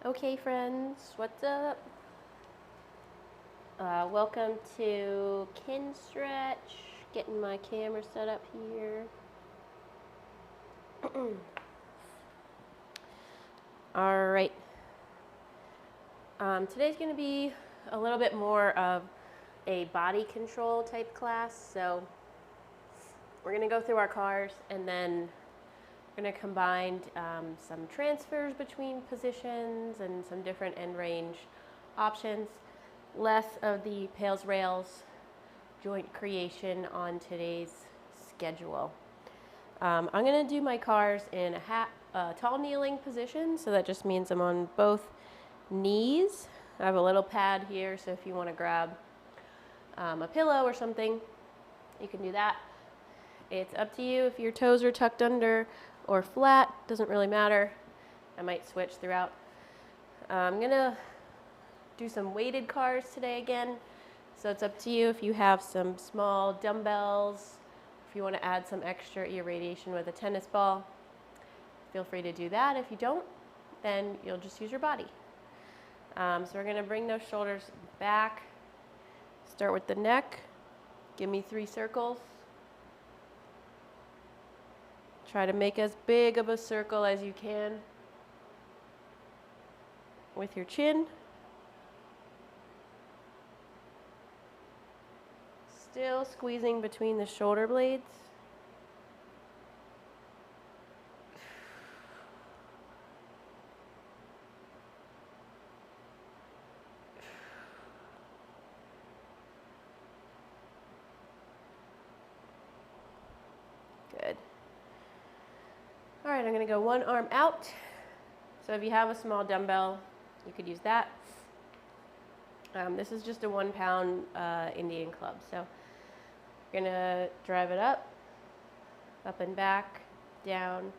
Okay, friends, what's up? Welcome to Kinstretch. Getting my camera set up here. All right. Today's going to be a little bit more of a body control type class. So we're going to go through our cars and then we're going to combine some transfers between positions and some different end range options. Less of the pails rails joint creation on today's schedule. I'm going to do my cars in a tall kneeling position, so that just means I'm on both knees. I have a little pad here, so if you want to grab a pillow or something, you can do that. It's up to you if your toes are tucked under or flat, doesn't really matter. I might switch throughout. I'm going to do some weighted cars today again. So it's up to you if you have some small dumbbells, if you want to add some extra irradiation with a tennis ball, feel free to do that. If you don't, then you'll just use your body. So we're going to bring those shoulders back. Start with the neck. Give me 3 circles. Try to make as big of a circle as you can with your chin. Still squeezing between the shoulder blades. Good. All right, I'm going to go one arm out. So if you have a small dumbbell, you could use that. This is just a 1 pound Indian club. So you're going to drive it up and back, down,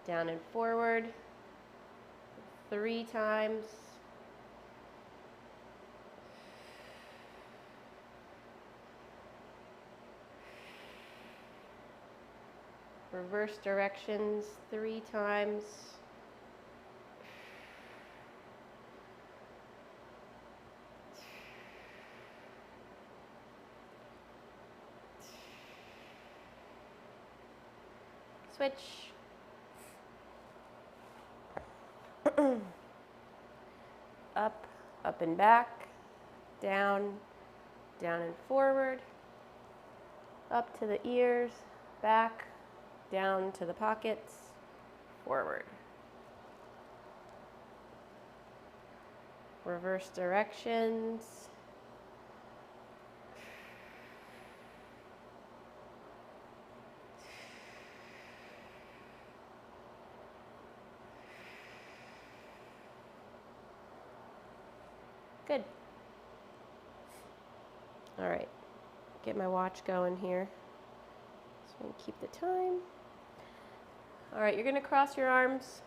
down and forward 3 times. Reverse directions 3 times. Switch. Up and back, down, down and forward, up to the ears, back, down to the pockets, forward. Reverse directions. Good. All right, get my watch going here. So I can keep the time. All right, you're gonna cross your arms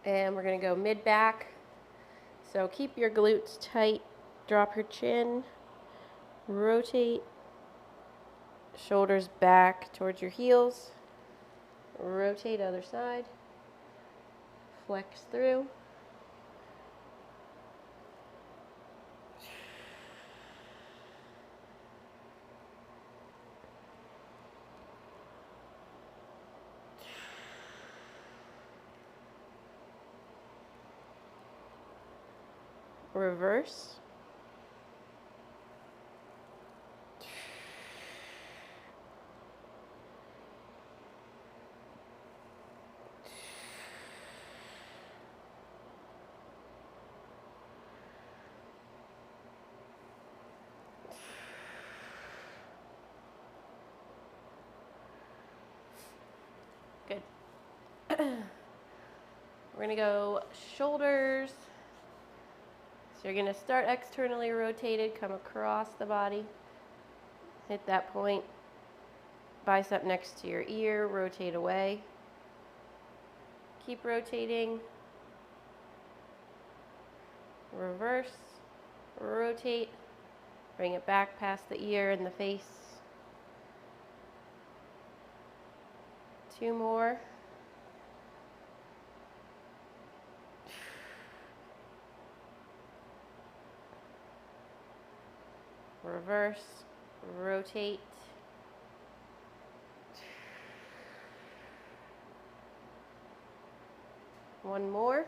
and we're gonna go mid-back. So keep your glutes tight, drop your chin, rotate, shoulders back towards your heels, rotate other side, flex through. Reverse. Good. We're going to go shoulders. So you're going to start externally rotated, come across the body, hit that point, bicep next to your ear, rotate away. Keep rotating. Reverse, rotate, bring it back past the ear and the face. 2 more. reverse, rotate. One more.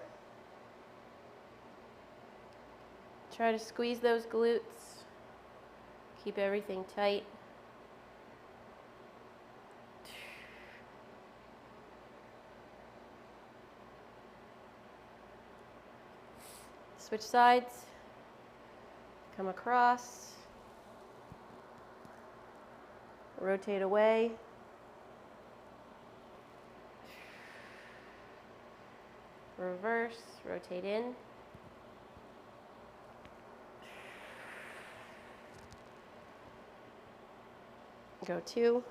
Try to squeeze those glutes. Keep everything tight. Switch sides. Come across. Rotate away. Reverse, rotate in. Go 2.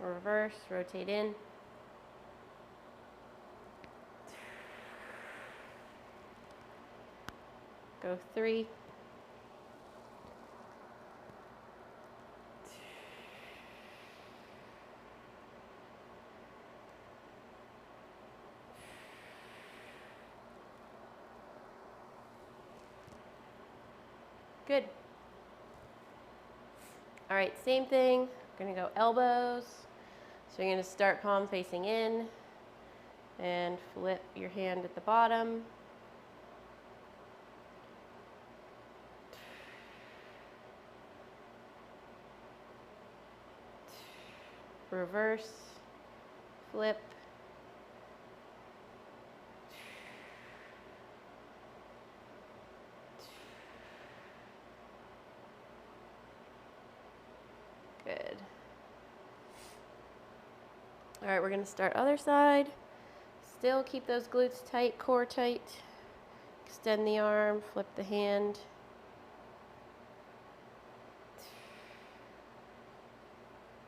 Reverse, rotate in. Go 3. Good. All right, same thing. We're gonna go elbows. So you're gonna start palm facing in and flip your hand at the bottom. Reverse, flip. Good. All right, we're gonna start other side. Still keep those glutes tight, core tight. Extend the arm, flip the hand.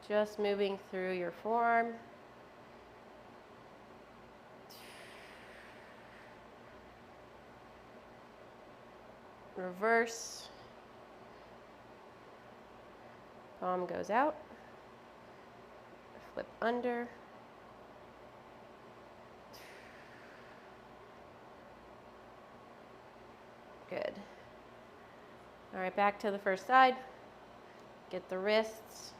Just moving through your forearm. Reverse. Palm goes out. Flip under. Good. All right, back to the first side. Get the wrists.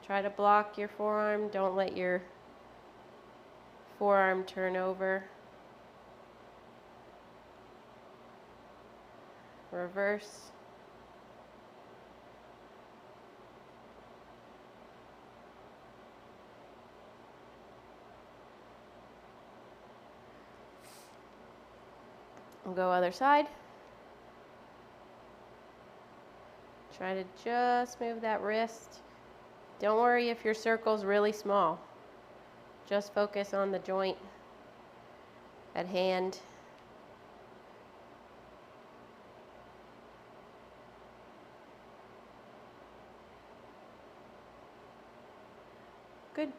Try to block your forearm. Don't let your forearm turn over. Reverse. We'll go other side. Try to just move that wrist. Don't worry if your circle's really small. Just focus on the joint at hand. Good.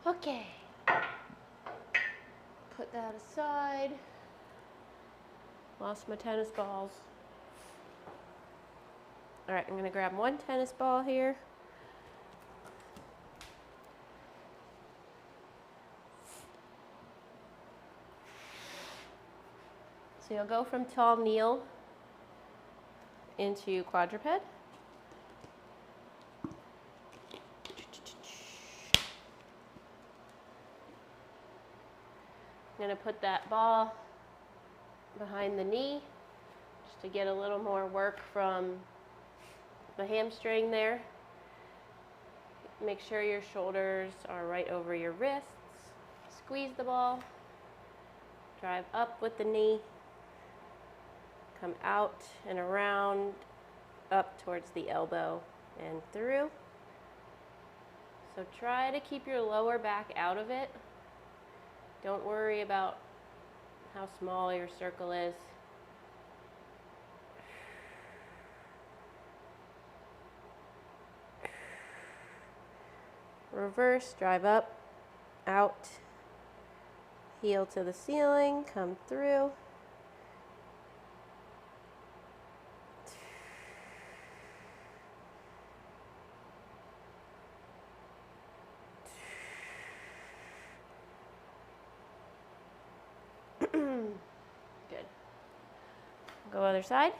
Okay. Put that aside. Lost my tennis balls. All right, I'm going to grab one tennis ball here. So you'll go from tall kneel into quadruped. I'm going to put that ball behind the knee just to get a little more work from the hamstring there. Make sure your shoulders are right over your wrists. Squeeze the ball. Drive up with the knee. Come out and around, up towards the elbow and through. So try to keep your lower back out of it. Don't worry about how small your circle is. Reverse, drive up, out, heel to the ceiling, come through. Go other side.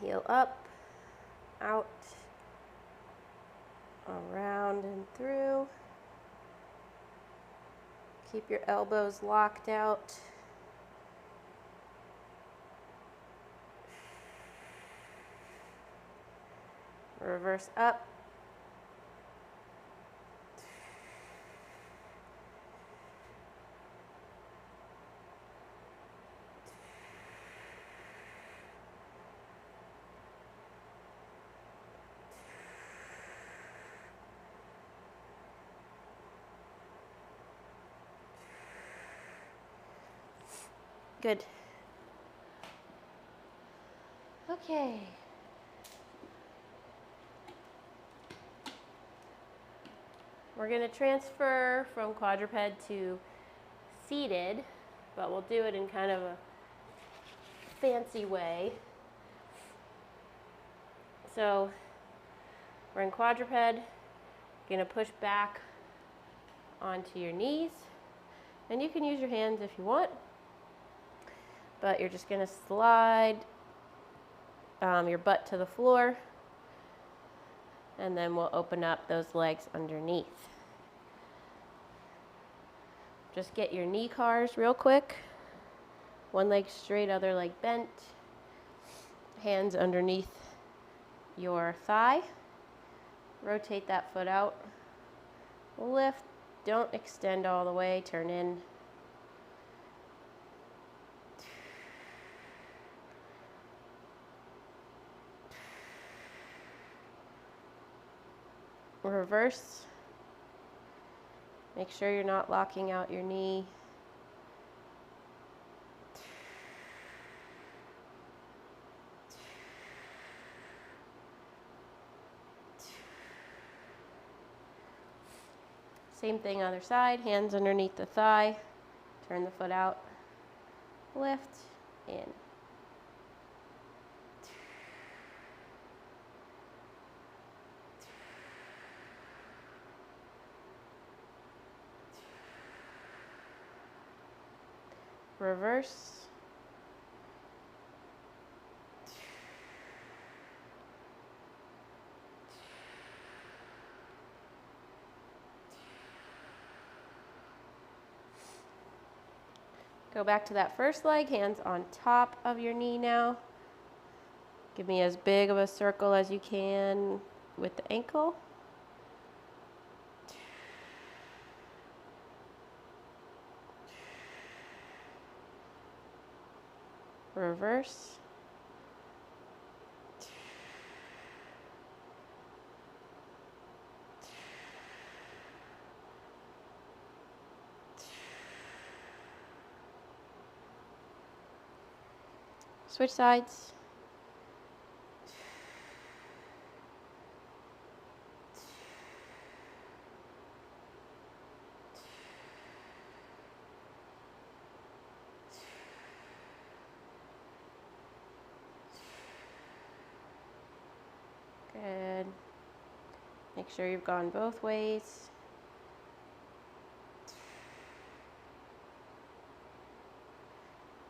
Heel up, out, around and through. Keep your elbows locked out. Reverse up. Good. Okay. We're going to transfer from quadruped to seated, but we'll do it in kind of a fancy way. So we're in quadruped, going to push back onto your knees, and you can use your hands if you want, but you're just going to slide your butt to the floor, and then we'll open up those legs underneath. Just get your knee cars real quick. One leg straight, other leg bent. Hands underneath your thigh. Rotate that foot out. Lift. Don't extend all the way. Turn in. Reverse. Make sure you're not locking out your knee. Same thing other side, hands underneath the thigh. Turn the foot out. Lift, in. Reverse. Go back to that first leg, hands on top of your knee now. Give me as big of a circle as you can with the ankle. Reverse. Switch sides. Good. Make sure you've gone both ways.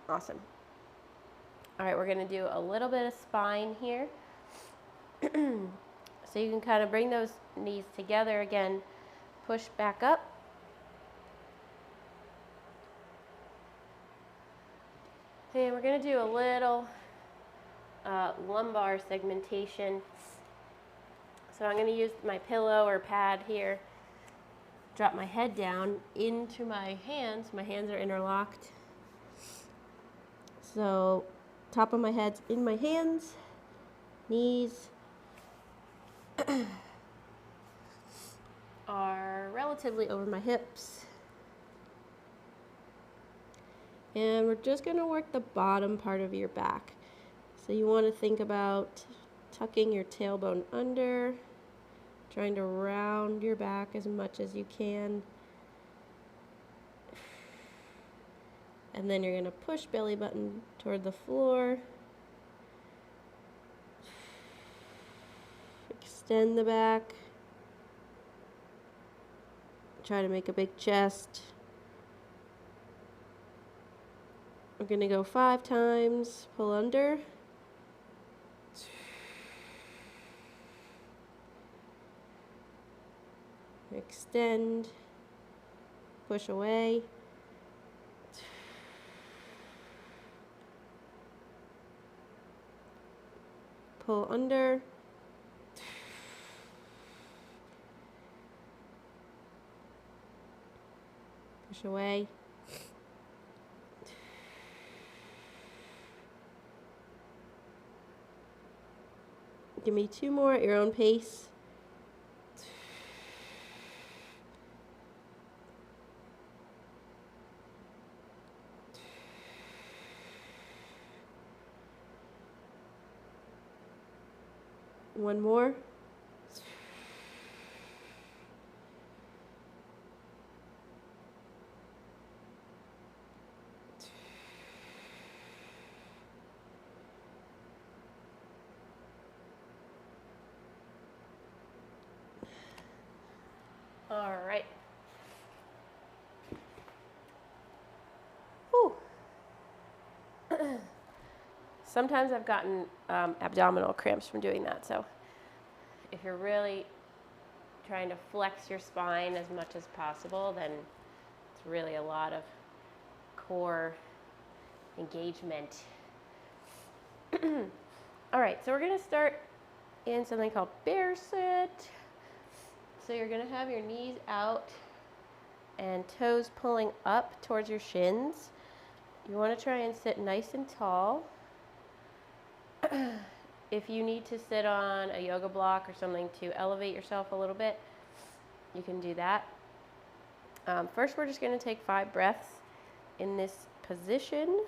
Awesome. All right, we're going to do a little bit of spine here. So you can kind of bring those knees together again, push back up. And we're going to do a little lumbar segmentation. So I'm going to use my pillow or pad here, drop my head down into my hands. My hands are interlocked. So top of my head's in my hands, knees are relatively over my hips. And we're just going to work the bottom part of your back. So you want to think about tucking your tailbone under, trying to round your back as much as you can. And then you're going to push belly button toward the floor. Extend the back. Try to make a big chest. We're going to go 5 times, pull under. Extend, push away. Pull under. Push away. Give me 2 more at your own pace. One more. All right. Whew. Sometimes I've gotten abdominal cramps from doing that, so if you're really trying to flex your spine as much as possible, then it's really a lot of core engagement. All right, so we're going to start in something called bear sit. So you're going to have your knees out and toes pulling up towards your shins. You want to try and sit nice and tall. If you need to sit on a yoga block or something to elevate yourself a little bit, you can do that. First, we're just going to take 5 breaths in this position.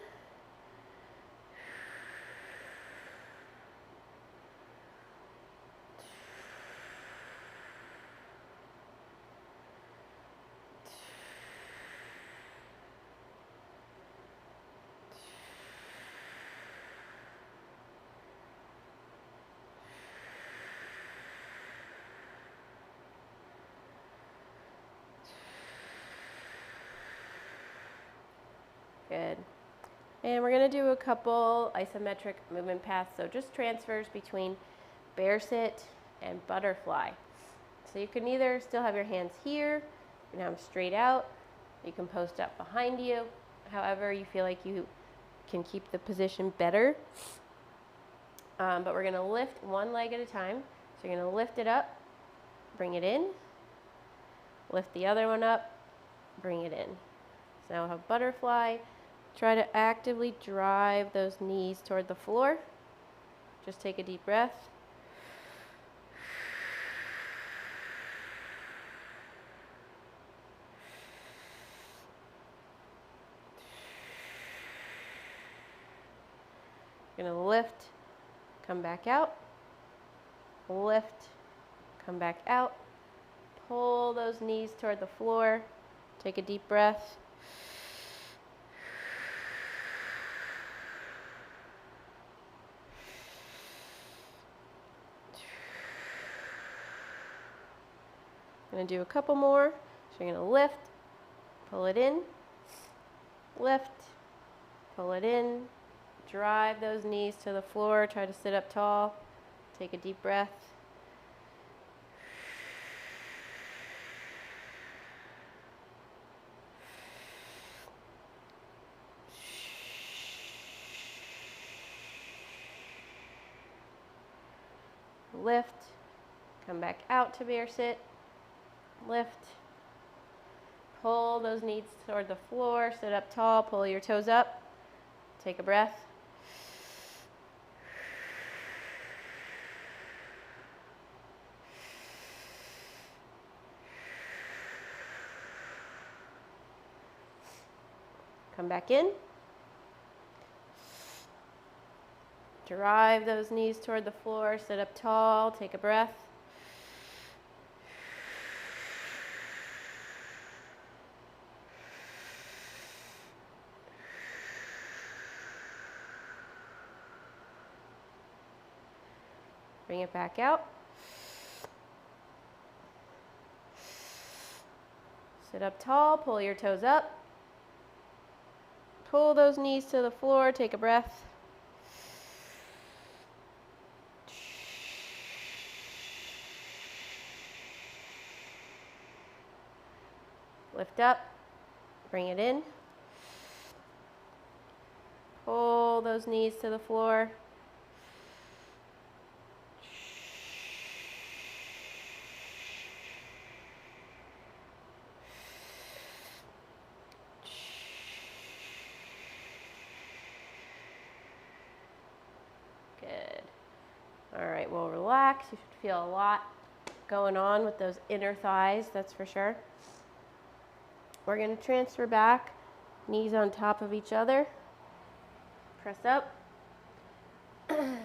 Good. And we're going to do a couple isometric movement paths, so just transfers between bear sit and butterfly. So you can either still have your hands here, you can have them straight out, you can post up behind you, however you feel like you can keep the position better. But we're going to lift one leg at a time. So you're going to lift it up, bring it in, lift the other one up, bring it in. So now we'll have butterfly. Try to actively drive those knees toward the floor. Just take a deep breath. You're going to lift, come back out, lift, come back out. Pull those knees toward the floor. Take a deep breath. Going to do a couple more. So you're going to lift, pull it in, lift, pull it in, drive those knees to the floor, try to sit up tall, take a deep breath. Lift, come back out to bear sit, lift, pull those knees toward the floor, sit up tall, pull your toes up, take a breath. Come back in. Drive those knees toward the floor, sit up tall, take a breath. Bring it back out. Sit up tall, pull your toes up. Pull those knees to the floor, take a breath. Lift up, bring it in. Pull those knees to the floor. Good. All right, we'll relax. You should feel a lot going on with those inner thighs, that's for sure. We're going to transfer back, knees on top of each other. Press up. I'm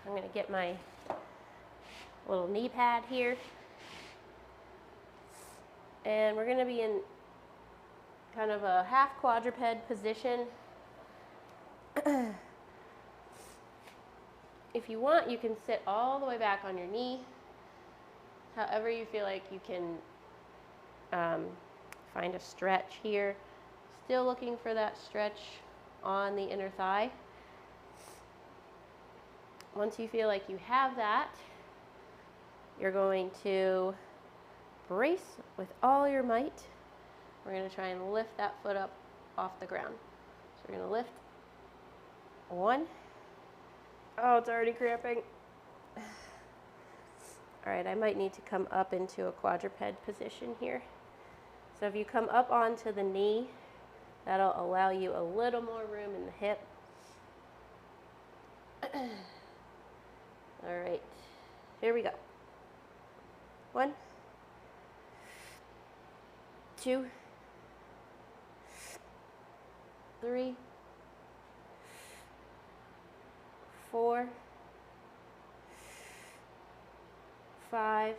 going to get my little knee pad here. And we're going to be in kind of a half quadruped position. If you want, you can sit all the way back on your knee. However you feel like you can find a stretch here. Still looking for that stretch on the inner thigh. Once you feel like you have that, you're going to brace with all your might. We're going to try and lift that foot up off the ground. So we're going to lift. 1. Oh, it's already cramping. All right, I might need to come up into a quadruped position here. So if you come up onto the knee, that'll allow you a little more room in the hip. All right, here we go. 1, 2, 3, 4, 5,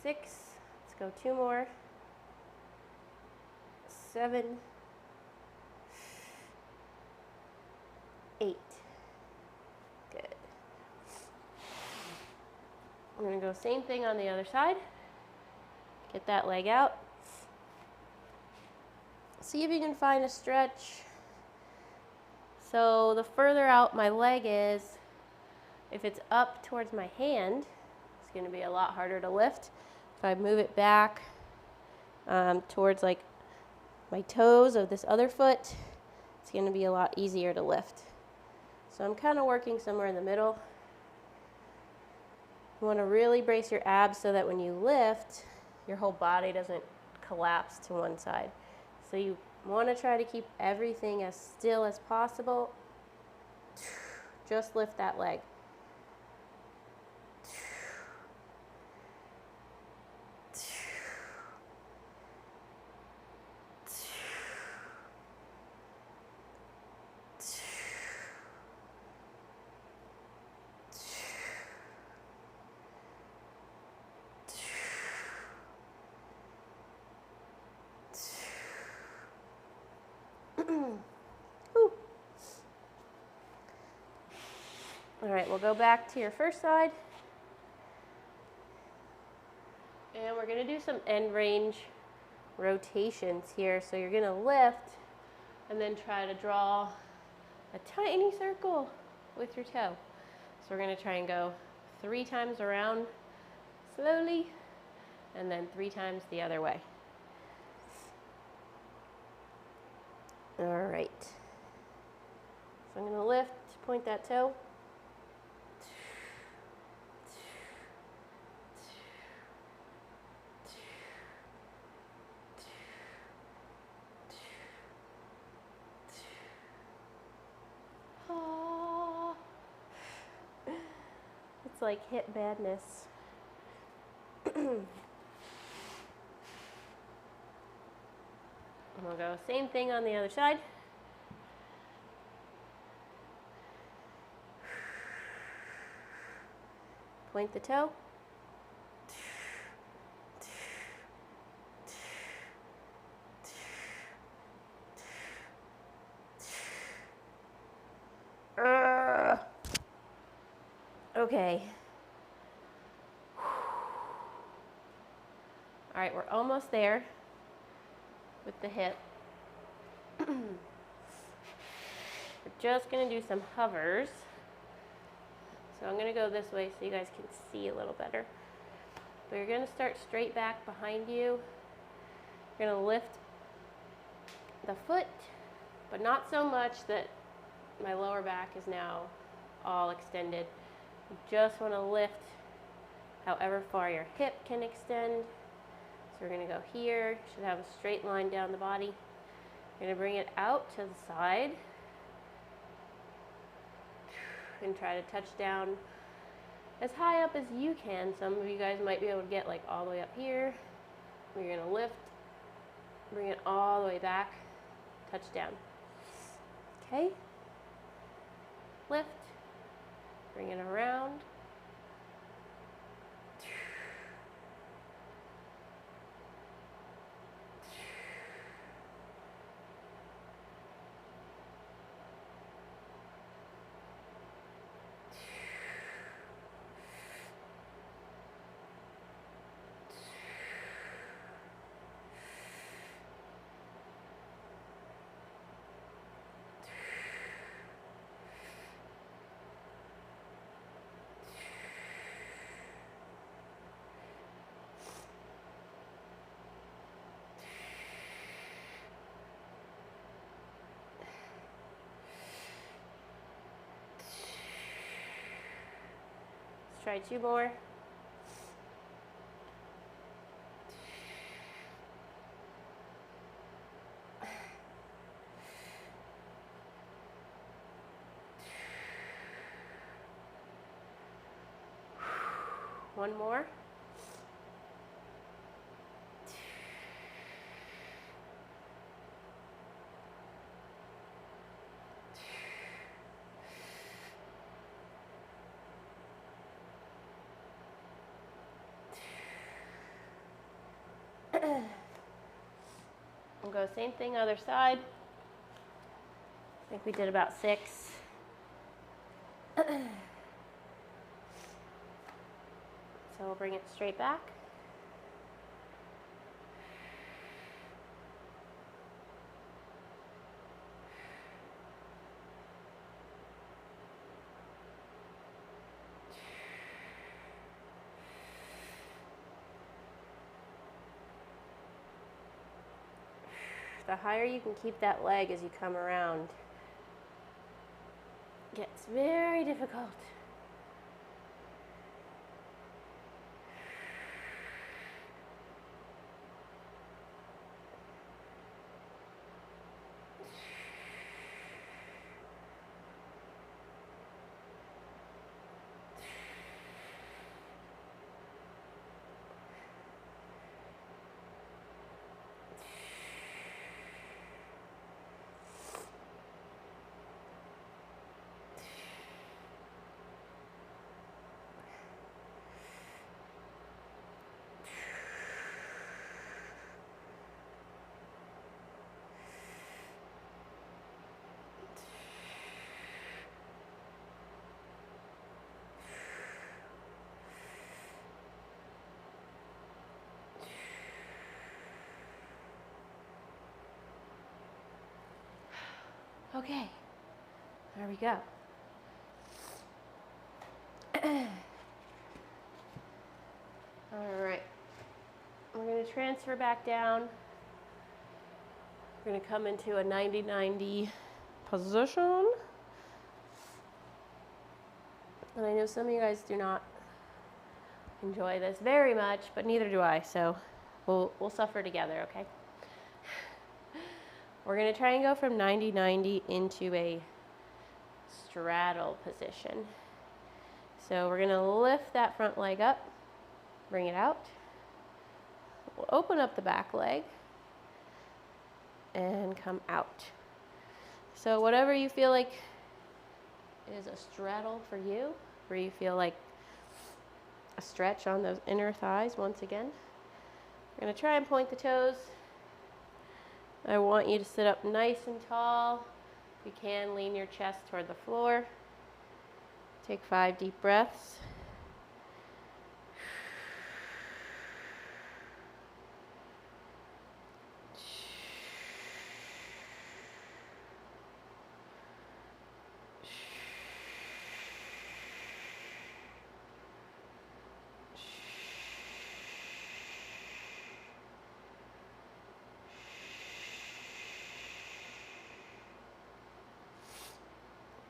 6, let's go 2 more, 7, 8. Good. We're going to go same thing on the other side. Get that leg out. See if you can find a stretch. So the further out my leg is, if it's up towards my hand, it's going to be a lot harder to lift. If I move it back towards like my toes of this other foot, it's going to be a lot easier to lift. So I'm kind of working somewhere in the middle. You want to really brace your abs so that when you lift, your whole body doesn't collapse to one side. So you want to try to keep everything as still as possible. Just lift that leg. All right, we'll go back to your first side. And we're going to do some end range rotations here. So you're going to lift and then try to draw a tiny circle with your toe. So we're going to try and go 3 times around slowly and then 3 times the other way. All right. So I'm going to lift, point that toe. It's like hip badness. And we'll go same thing on the other side. Point the toe. Okay. All right, we're almost there with the hip. just going to do some hovers. So I'm going to go this way so you guys can see a little better. But you're going to start straight back behind you. You're going to lift the foot, but not so much that my lower back is now all extended. You just want to lift however far your hip can extend. So we're going to go here. You should have a straight line down the body. You're going to bring it out to the side and try to touch down as high up as you can. Some of you guys might be able to get like all the way up here. You're going to lift, bring it all the way back, touch down. Okay? Lift, bring it around. Try 2 more. One more. We'll go same thing other side. I think we did about 6. So we'll bring it straight back. The higher you can keep that leg as you come around gets very difficult. Okay, there we go. All right, we're going to transfer back down. We're going to come into a 90-90 position. And I know some of you guys do not enjoy this very much, but neither do I, so we'll suffer together, okay? We're going to try and go from 90-90 into a straddle position. So we're going to lift that front leg up, bring it out. We'll open up the back leg and come out. So whatever you feel like is a straddle for you, where you feel like a stretch on those inner thighs once again. We're going to try and point the toes. I want you to sit up nice and tall. If you can, lean your chest toward the floor. Take 5 deep breaths.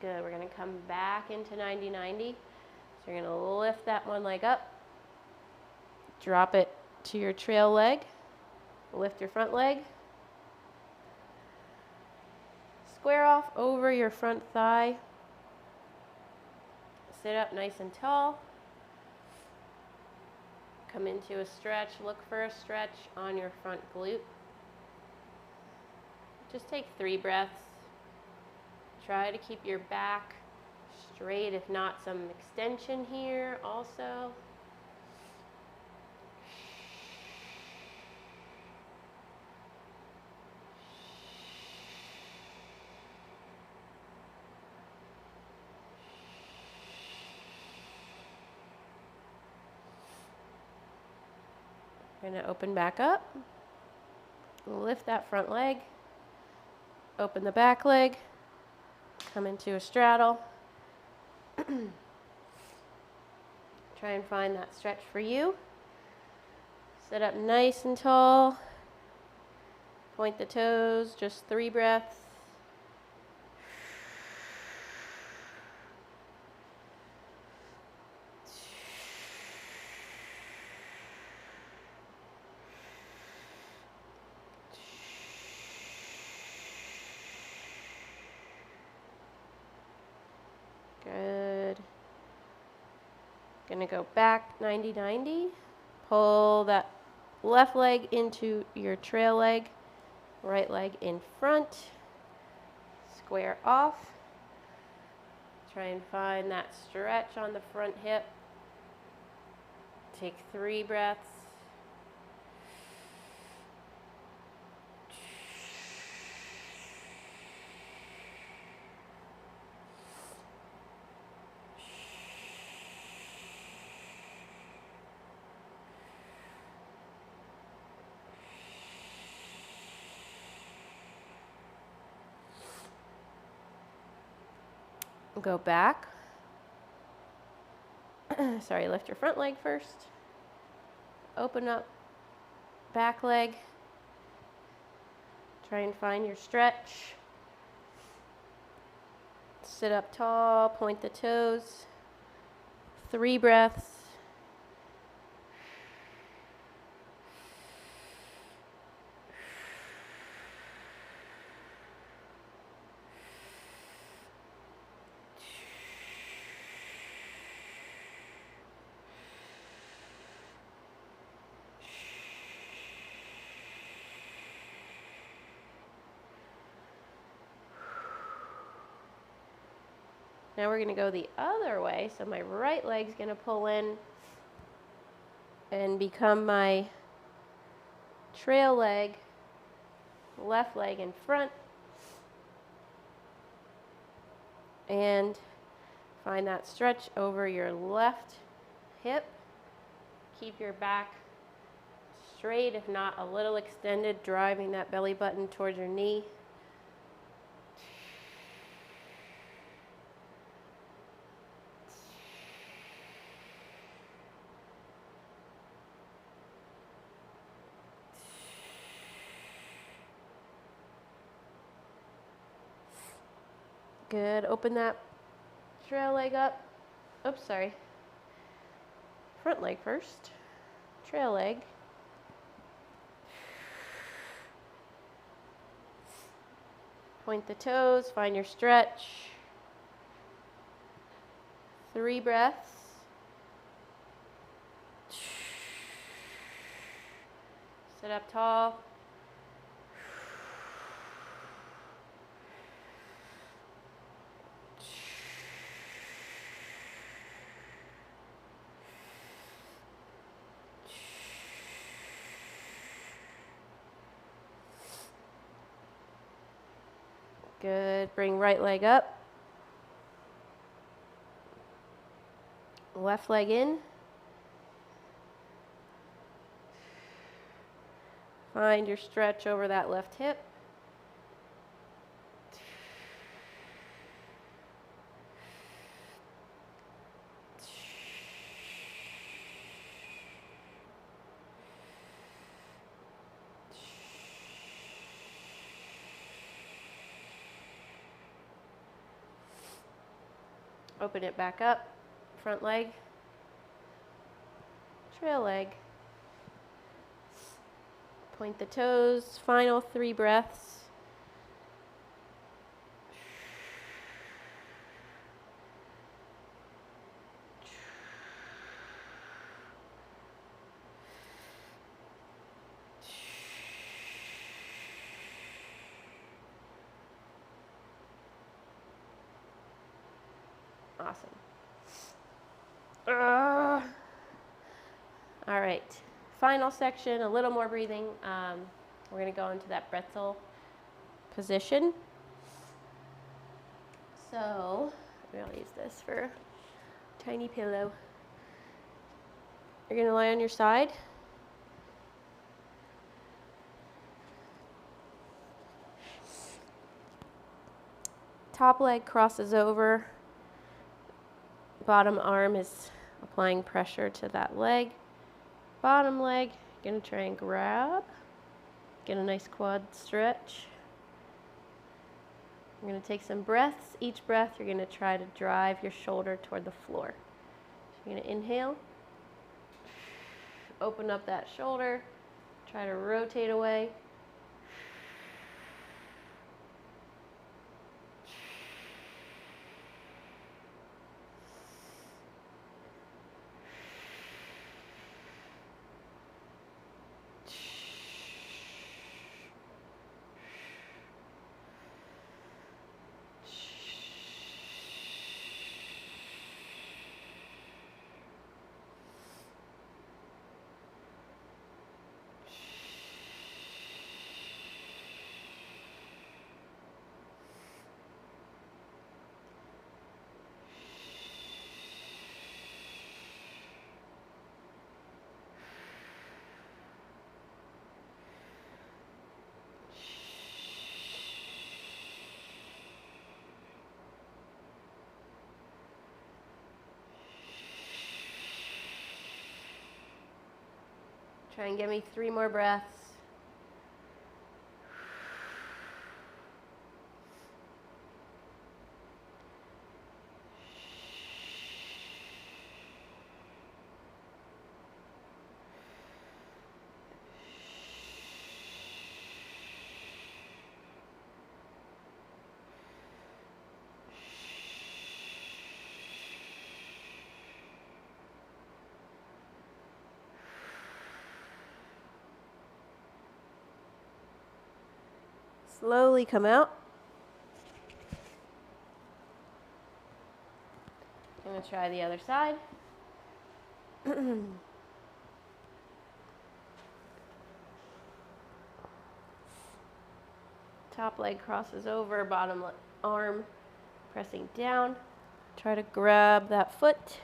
Good. We're going to come back into 90-90. So you're going to lift that one leg up, drop it to your trail leg, lift your front leg, square off over your front thigh, sit up nice and tall, come into a stretch, look for a stretch on your front glute. Just take 3 breaths. Try to keep your back straight, if not some extension here also. We're going to open back up, lift that front leg, open the back leg, come into a straddle. Try and find that stretch for you. Sit up nice and tall, point the toes, just 3 breaths. Good. Gonna go back 90-90. Pull that left leg into your trail leg, right leg in front. Square off. Try and find that stretch on the front hip. Take 3 breaths. Go back. Sorry, lift your front leg first. Open up back leg. Try and find your stretch. Sit up tall, point the toes. 3 breaths. Now we're going to go the other way. So my right leg's going to pull in and become my trail leg, left leg in front. And find that stretch over your left hip. Keep your back straight, if not a little extended, driving that belly button towards your knee. Good. Open that trail leg up. Oops, sorry. Front leg first. Trail leg. Point the toes. Find your stretch. 3 breaths. Sit up tall. Good. Bring right leg up. Left leg in. Find your stretch over that left hip. Open it back up, front leg, trail leg. Point the toes, final 3 breaths. Awesome. All right, final section, a little more breathing. We're going to go into that pretzel position. So I'll use this for a tiny pillow. You're going to lie on your side. Top leg crosses over. Bottom arm is applying pressure to that leg. Bottom leg, going to try and grab. Get a nice quad stretch. You're going to take some breaths. Each breath, you're going to try to drive your shoulder toward the floor. So you're going to inhale. Open up that shoulder. Try to rotate away. Try and give me 3 more breaths. Slowly come out. I'm going to try the other side. Top leg crosses over, bottom arm pressing down. Try to grab that foot.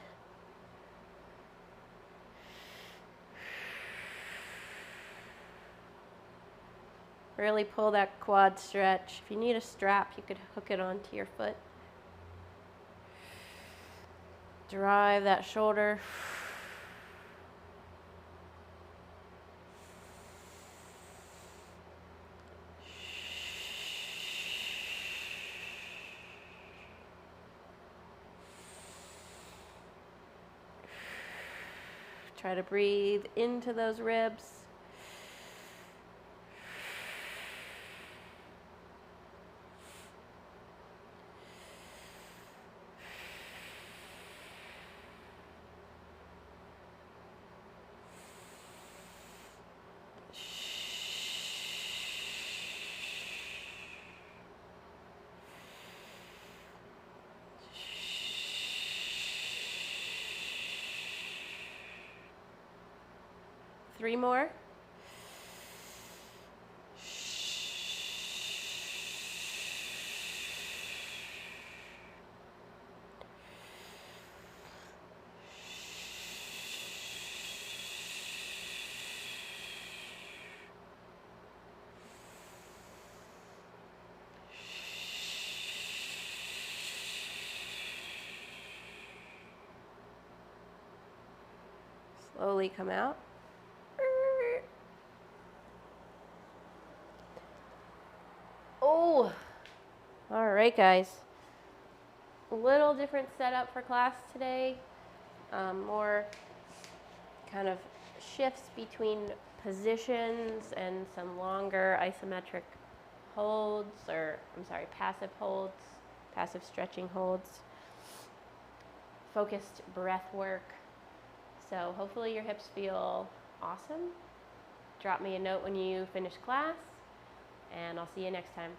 Really pull that quad stretch. If you need a strap, you could hook it onto your foot. Drive that shoulder. Try to breathe into those ribs. Three more. Slowly come out. Oh, all right, guys. a little different setup for class today. More kind of shifts between positions and some longer isometric holds, or I'm sorry, passive holds, passive stretching holds. Focused breath work. So hopefully your hips feel awesome. Drop me a note when you finish class, and I'll see you next time.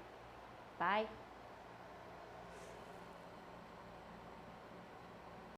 Bye.